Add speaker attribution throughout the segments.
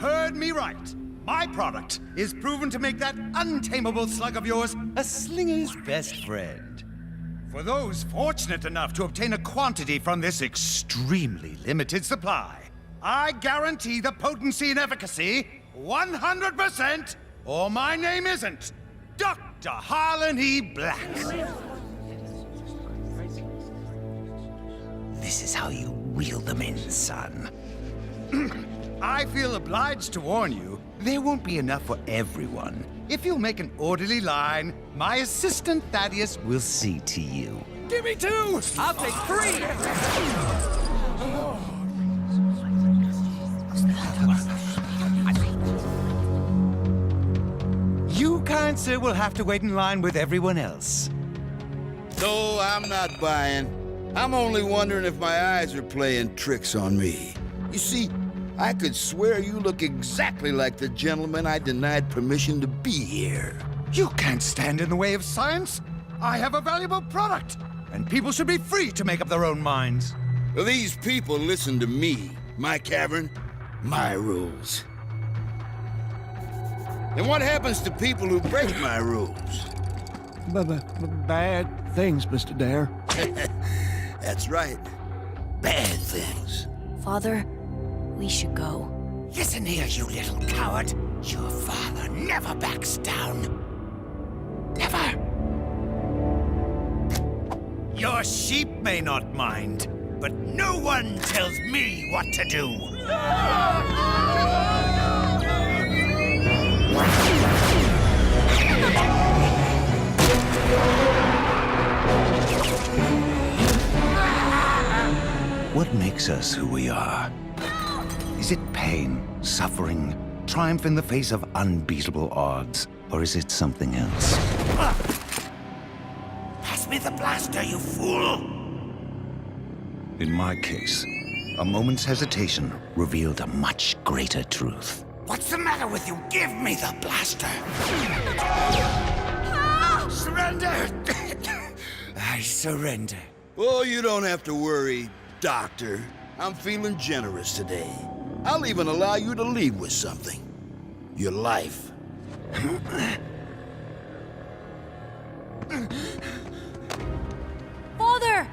Speaker 1: heard me right. My product is proven to make that untamable slug of yours a slinger's best friend. For those fortunate enough to obtain a quantity from this extremely limited supply, I guarantee the potency and efficacy 100%, or my name isn't Dr. Harlan E. Blakk.
Speaker 2: This is how you reel them in, son.
Speaker 1: I feel obliged to warn you, there won't be enough for everyone. If you'll make an orderly line, my assistant Thaddeus will see to you.
Speaker 3: Give me 2! I'll take 3!
Speaker 1: You, kind sir, will have to wait in line with everyone else.
Speaker 4: No, I'm not buying. I'm only wondering if my eyes are playing tricks on me. You see, I could swear you look exactly like the gentleman I denied permission to be here.
Speaker 1: You can't stand in the way of science. I have a valuable product, and people should be free to make up their own minds.
Speaker 4: Well, these people listen to me, my cavern, my rules. And what happens to people who break my rules?
Speaker 5: Bad things, Mr. Dare.
Speaker 4: That's right. Bad things.
Speaker 6: Father, we should go.
Speaker 2: Listen here, you little coward. Your father never backs down. Never.
Speaker 1: Your sheep may not mind, but no one tells me what to do.
Speaker 2: What makes us who we are? Is it pain, suffering, triumph in the face of unbeatable odds? Or is it something else? Pass me the blaster, you fool! In my case, a moment's hesitation revealed a much greater truth. What's the matter with you? Give me the blaster!
Speaker 1: Surrender! I surrender.
Speaker 4: Oh, you don't have to worry, Doctor. I'm feeling generous today. I'll even allow you to leave with something. Your life.
Speaker 6: Father!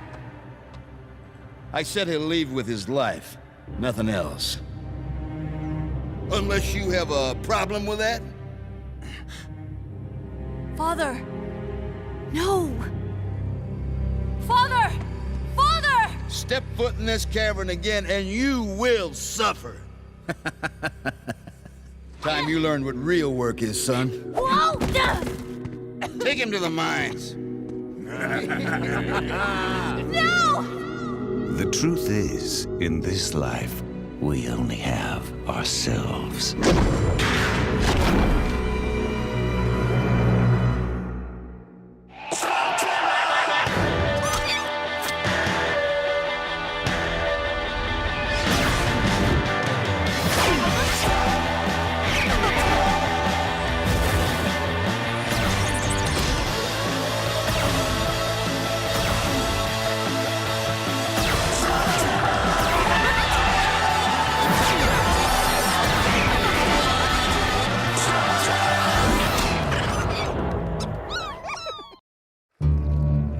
Speaker 4: I said he'll leave with his life. Nothing else. Unless you have a problem with that?
Speaker 6: Father! No! Father! Father!
Speaker 4: Step foot in this cavern again and you will suffer. Time you learn what real work is, son.
Speaker 6: Whoa!
Speaker 4: Take him to the mines.
Speaker 6: No!
Speaker 2: The truth is, in this life, we only have ourselves.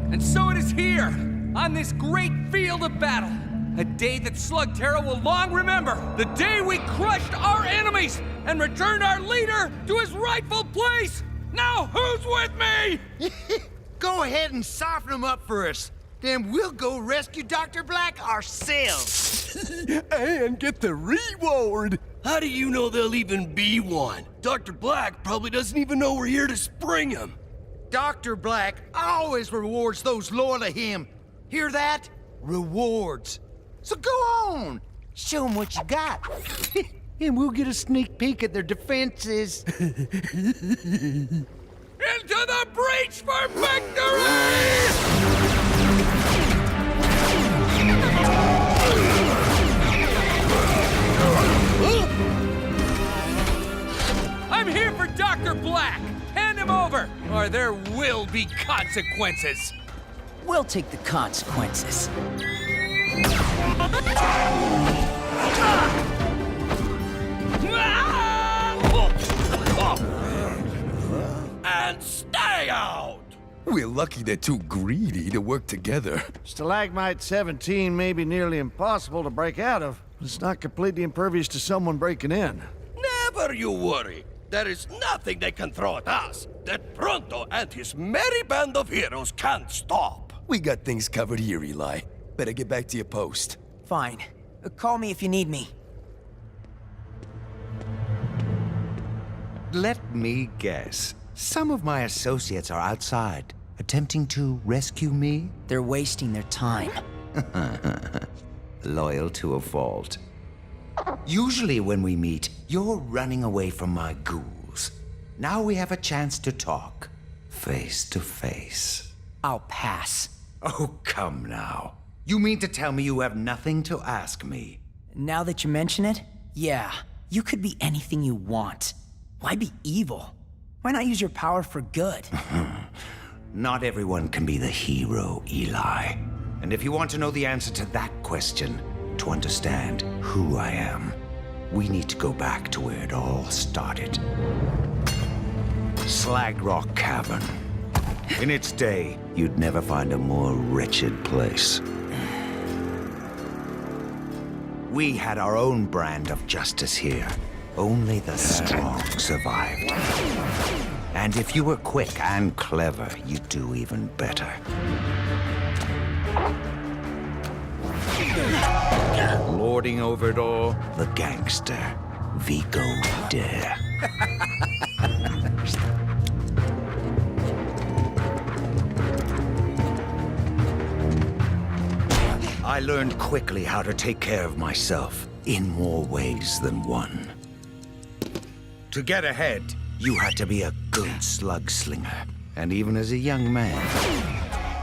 Speaker 3: And so it is here, on this great field of battle, a day that Slugterra will long remember, the day we crushed our enemies and returned our leader to his rightful place. Now who's with me?
Speaker 1: Go ahead and soften them up for us. Then we'll go rescue Dr. Blakk ourselves.
Speaker 5: And get the reward.
Speaker 7: How do you know there'll even be one? Dr. Blakk probably doesn't even know we're here to spring him.
Speaker 1: Dr. Blakk always rewards those loyal to him. Hear that? Rewards. So go on. Show them what you got. And we'll get a sneak peek at their defenses.
Speaker 3: Into the breach for victory! I'm here for Dr. Blakk. Hand him over, or there will be consequences.
Speaker 8: We'll take the consequences.
Speaker 3: Ah!
Speaker 7: out!
Speaker 9: We're lucky they're too greedy to work together.
Speaker 5: Stalagmite 17 may be nearly impossible to break out of, but it's not completely impervious to someone breaking in.
Speaker 7: Never you worry. There is nothing they can throw at us that Pronto and his merry band of heroes can't stop.
Speaker 9: We got things covered here, Eli. Better get back to your post.
Speaker 8: Fine. Call me if you need me.
Speaker 2: Let me guess. Some of my associates are outside, attempting to rescue me?
Speaker 8: They're wasting their time.
Speaker 2: Loyal to a fault. Usually when we meet, you're running away from my ghouls. Now we have a chance to talk, face to face.
Speaker 8: I'll pass.
Speaker 2: Oh, come now. You mean to tell me you have nothing to ask me?
Speaker 8: Now that you mention it, yeah. You could be anything you want. Why be evil? Why not use your power for good?
Speaker 2: Not everyone can be the hero, Eli. And if you want to know the answer to that question, to understand who I am, we need to go back to where it all started. Slag Rock Cavern. In its day, you'd never find a more wretched place. We had our own brand of justice here. Only the strong survived. And if you were quick and clever, you'd do even better. Lording over it all, the gangster, Vigo Dare. I learned quickly how to take care of myself in more ways than one. To get ahead, you had to be a good slug slinger. And even as a young man,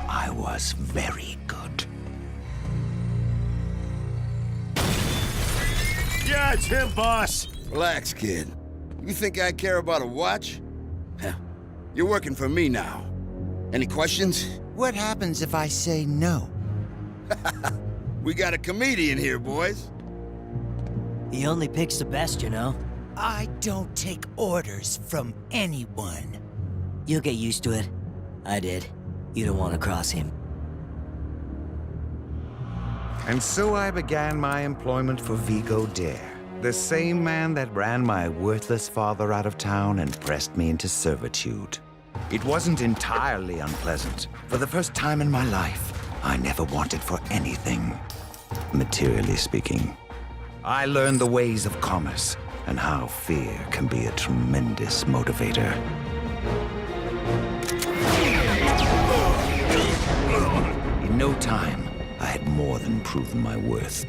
Speaker 2: I was very good.
Speaker 5: Yeah, it's him, boss.
Speaker 4: Relax, kid. You think I care about a watch? Heh. You're working for me now. Any questions?
Speaker 2: What happens if I say no?
Speaker 4: We got a comedian here, boys.
Speaker 8: He only picks the best, you know. I don't take orders from anyone. You'll get used to it. I did. You don't want to cross him.
Speaker 2: And so I began my employment for Vigo Dare, the same man that ran my worthless father out of town and pressed me into servitude. It wasn't entirely unpleasant. For the first time in my life, I never wanted for anything, materially speaking. I learned the ways of commerce and how fear can be a tremendous motivator. In no time, I had more than proven my worth.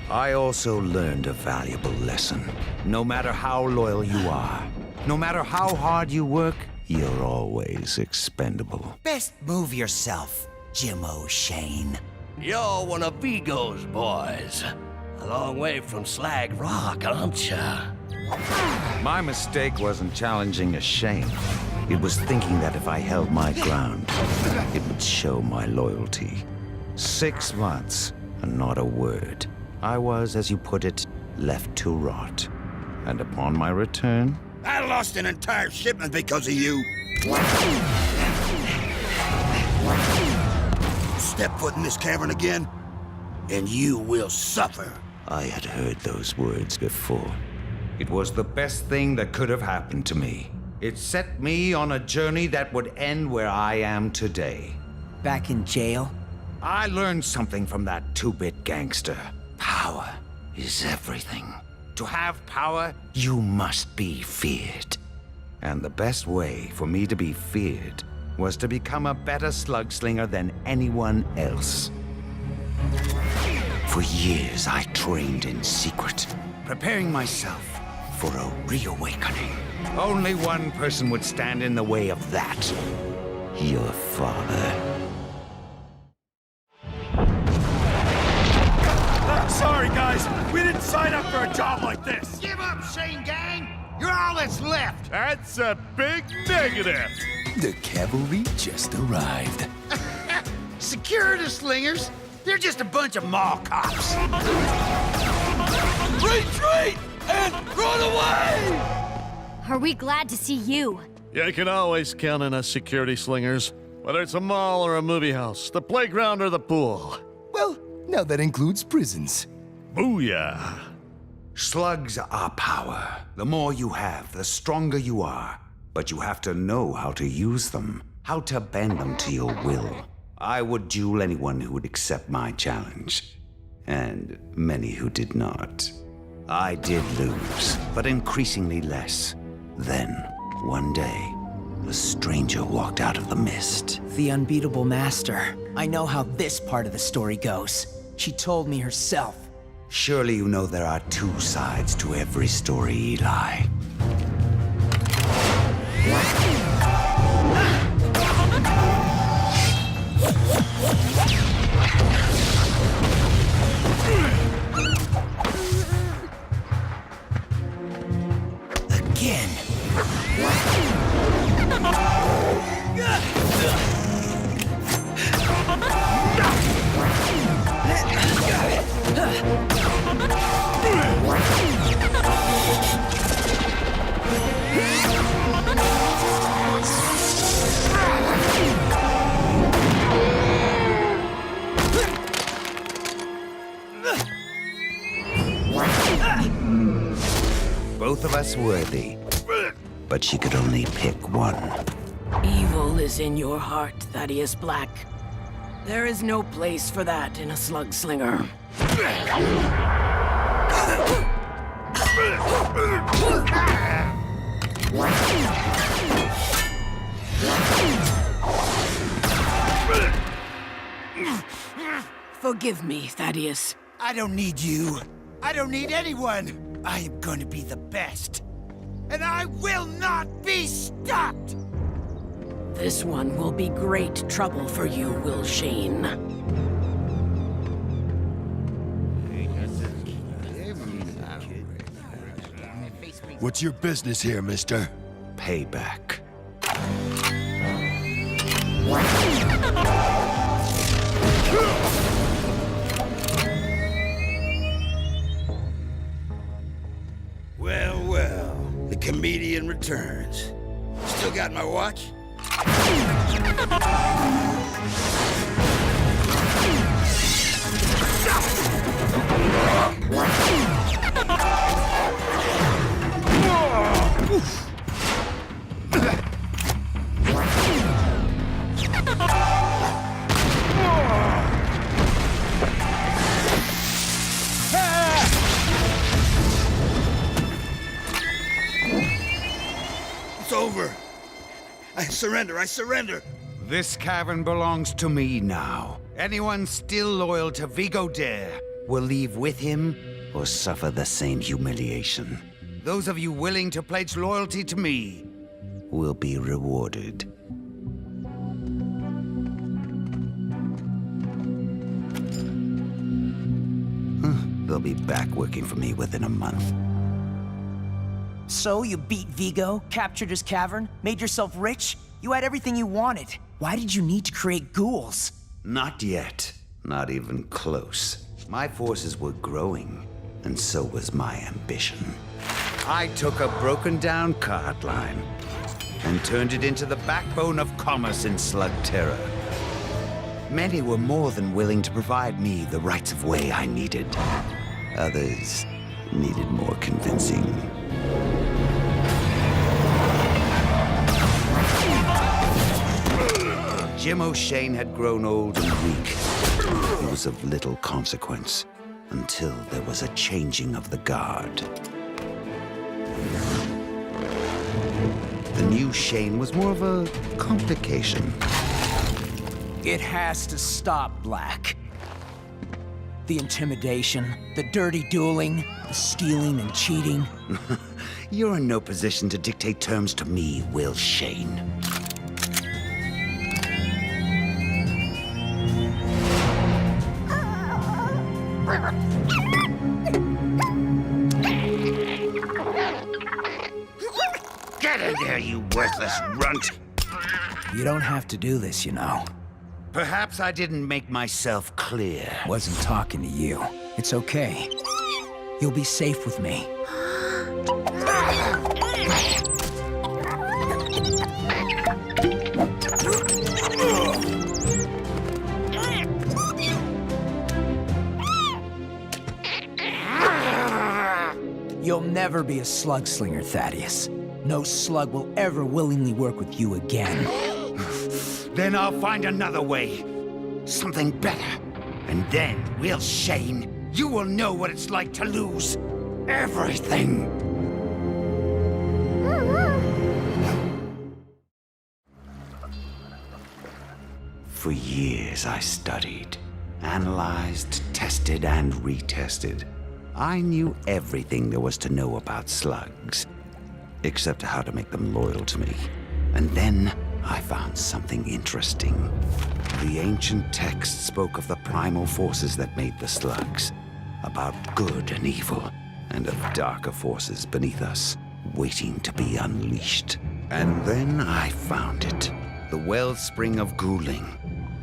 Speaker 2: I also learned a valuable lesson. No matter how loyal you are, no matter how hard you work, you're always expendable.
Speaker 8: Best move yourself, Jimmo Shane.
Speaker 7: You're one of Vigo's boys. A long way from Slag Rock, aren't ya?
Speaker 2: My mistake wasn't challenging a Shane. It was thinking that if I held my ground, it would show my loyalty. 6 months, and not a word. I was, as you put it, left to rot. And upon my return...
Speaker 4: I lost an entire shipment because of you. Step foot in this cavern again, and you will suffer.
Speaker 2: I had heard those words before. It was the best thing that could have happened to me. It set me on a journey that would end where I am today.
Speaker 8: Back in jail?
Speaker 2: I learned something from that 2-bit gangster. Power is everything. To have power, you must be feared. And the best way for me to be feared was to become a better slug slinger than anyone else. For years, I trained in secret, preparing myself for a reawakening. Only one person would stand in the way of that. Your father.
Speaker 5: Sorry, guys. We didn't sign up for a job like this.
Speaker 1: Give up, Shane Gang! You're all that's left!
Speaker 5: That's a big negative.
Speaker 9: The cavalry just arrived.
Speaker 1: Security slingers? They're just a bunch of mall cops.
Speaker 7: Retreat and run away!
Speaker 6: Are we glad to see you?
Speaker 5: You can always count on us security slingers. Whether it's a mall or a movie house, the playground or the pool.
Speaker 9: Well, now that includes prisons.
Speaker 5: Booyah!
Speaker 2: Slugs are power. The more you have, the stronger you are. But you have to know how to use them, how to bend them to your will. I would duel anyone who would accept my challenge, and many who did not. I did lose, but increasingly less. Then, one day, a stranger walked out of the mist.
Speaker 8: The unbeatable master. I know how this part of the story goes. She told me herself.
Speaker 2: Surely you know there are two sides to every story, Eli.
Speaker 8: Again.
Speaker 2: Both of us worthy, but she could only pick one.
Speaker 10: Evil is in your heart, Thaddeus Blakk. There is no place for that in a slugslinger. Forgive me, Thaddeus.
Speaker 1: I don't need you. I don't need anyone. I am going to be the best. And I will not be stopped!
Speaker 10: This one will be great trouble for you, Will Shane.
Speaker 4: What's your business here, mister?
Speaker 2: Payback.
Speaker 4: Well, well, the comedian returns. Still got my watch? It's over. I surrender.
Speaker 2: This cavern belongs to me now. Anyone still loyal to Vigo Dare will leave with him or suffer the same humiliation. Those of you willing to pledge loyalty to me will be rewarded. They'll be back working for me within a month.
Speaker 8: So you beat Vigo, captured his cavern, made yourself rich? You had everything you wanted. Why did you need to create ghouls?
Speaker 2: Not yet. Not even close. My forces were growing, and so was my ambition. I took a broken-down cart line and turned it into the backbone of commerce in Slugterra. Many were more than willing to provide me the rights of way I needed. Others needed more convincing. Jim O'Shane had grown old and weak. He was of little consequence until there was a changing of the guard. The new Shane was more of a complication.
Speaker 8: It has to stop, Blakk. The intimidation, the dirty dueling, the stealing and cheating.
Speaker 2: You're in no position to dictate terms to me, Will Shane. Get in there, you worthless runt!
Speaker 8: You don't have to do this, you know.
Speaker 2: Perhaps I didn't make myself clear.
Speaker 8: Wasn't talking to you. It's okay. You'll be safe with me. You'll never be a slugslinger, Thaddeus. No slug will ever willingly work with you again.
Speaker 2: Then I'll find another way. Something better. And then, Will Shane, you will know what it's like to lose everything. For years I studied, analyzed, tested, and retested. I knew everything there was to know about slugs, except how to make them loyal to me. And then I found something interesting. The ancient text spoke of the primal forces that made the slugs, about good and evil, and of darker forces beneath us, waiting to be unleashed. And then I found it. The wellspring of ghouling.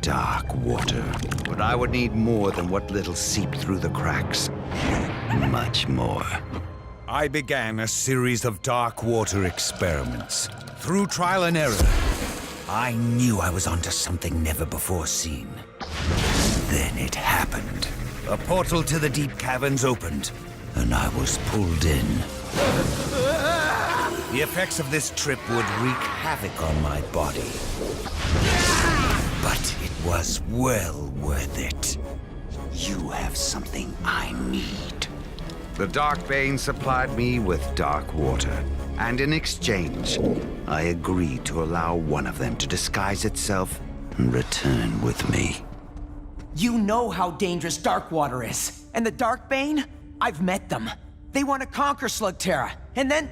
Speaker 2: Dark water. But I would need more than what little seeped through the cracks. Much more. I began a series of dark water experiments. Through trial and error, I knew I was onto something never before seen. Then it happened. A portal to the deep caverns opened, and I was pulled in. The effects of this trip would wreak havoc on my body. But it was well worth it. You have something I need. The Darkbane supplied me with dark water, and in exchange, I agreed to allow one of them to disguise itself and return with me.
Speaker 8: You know how dangerous dark water is. And the Darkbane? I've met them. They want to conquer Slugterra, and then...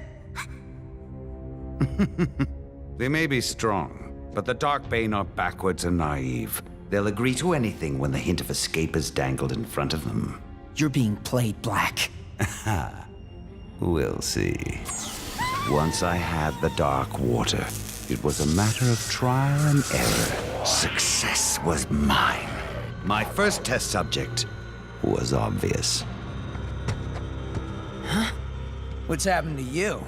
Speaker 2: They may be strong, but the Darkbane are backwards and naive. They'll agree to anything when the hint of escape is dangled in front of them.
Speaker 8: You're being played, Blakk.
Speaker 2: We'll see. Once I had the dark water, it was a matter of trial and error. Success was mine. My first test subject was obvious.
Speaker 8: Huh? What's happened to you?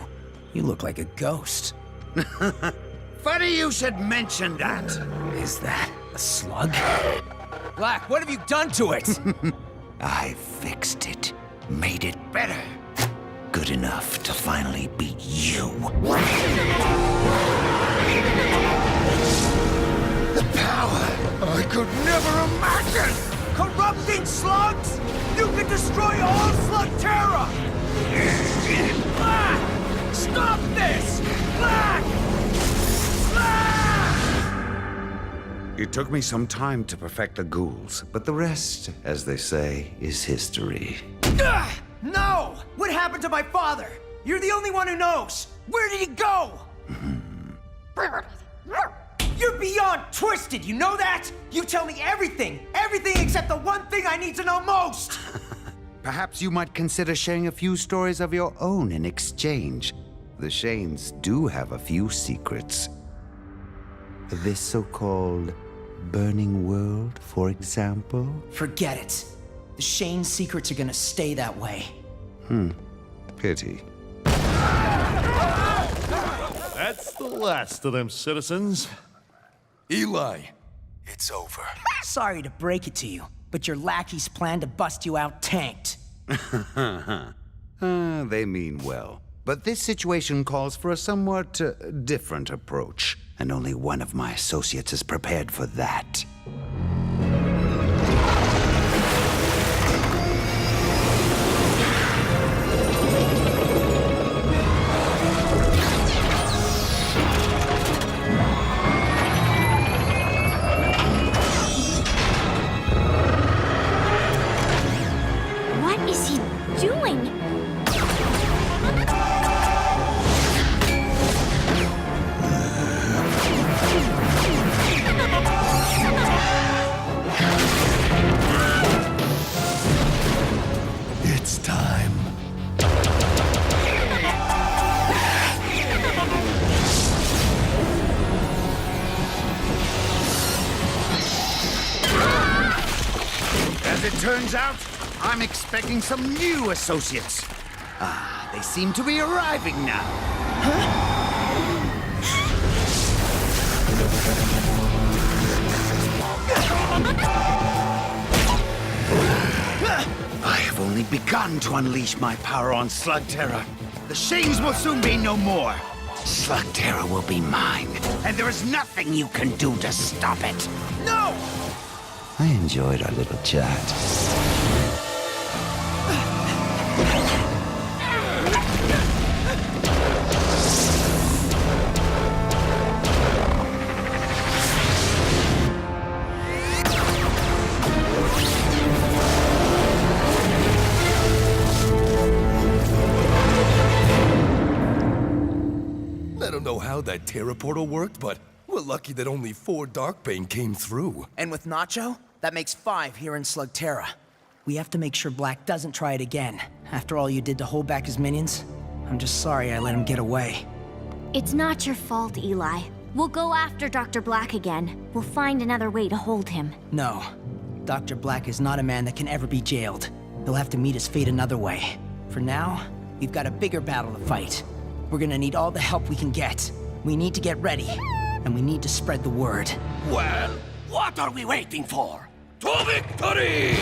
Speaker 8: You look like a ghost.
Speaker 2: Funny you should mention that.
Speaker 8: Is that a slug? Blakk, what have you done to it?
Speaker 2: I fixed it. Made it better. Good enough to finally beat you. The power I could never imagine!
Speaker 8: Corrupting slugs? You can destroy all Slugterra! Blakk! Stop this! Blakk!
Speaker 2: It took me some time to perfect the ghouls, but the rest, as they say, is history.
Speaker 8: No! What happened to my father? You're the only one who knows! Where did he go? You're beyond twisted, you know that? You tell me everything! Everything except the one thing I need to know most!
Speaker 2: Perhaps you might consider sharing a few stories of your own in exchange. The Shanes do have a few secrets. This so-called burning world, for example?
Speaker 8: Forget it. The Shane secrets are gonna stay that way.
Speaker 2: Pity.
Speaker 5: That's the last of them, citizens.
Speaker 9: Eli, it's over.
Speaker 8: Sorry to break it to you, but your lackey's plan to bust you out tanked.
Speaker 2: They mean well. But this situation calls for a somewhat different approach, and only one of my associates is prepared for that.
Speaker 6: What is he doing?
Speaker 9: It's time.
Speaker 2: As it turns out, I'm expecting some new associates. They seem to be arriving now. I have only only begun to unleash my power on Slugterra. The Shanes will soon be no more. Slugterra will be mine, and there is nothing you can do to stop it.
Speaker 3: No!
Speaker 2: I enjoyed our little chat.
Speaker 9: I don't know how that Terra portal worked, but we're lucky that only 4 Darkbane came through.
Speaker 8: And with Nacho, that makes 5 here in Slugterra. We have to make sure Blakk doesn't try it again. After all you did to hold back his minions, I'm just sorry I let him get away.
Speaker 6: It's not your fault, Eli. We'll go after Dr. Blakk again. We'll find another way to hold him.
Speaker 8: No. Dr. Blakk is not a man that can ever be jailed. He'll have to meet his fate another way. For now, we've got a bigger battle to fight. We're gonna need all the help we can get. We need to get ready, and we need to spread the word.
Speaker 7: Well, what are we waiting for? To victory!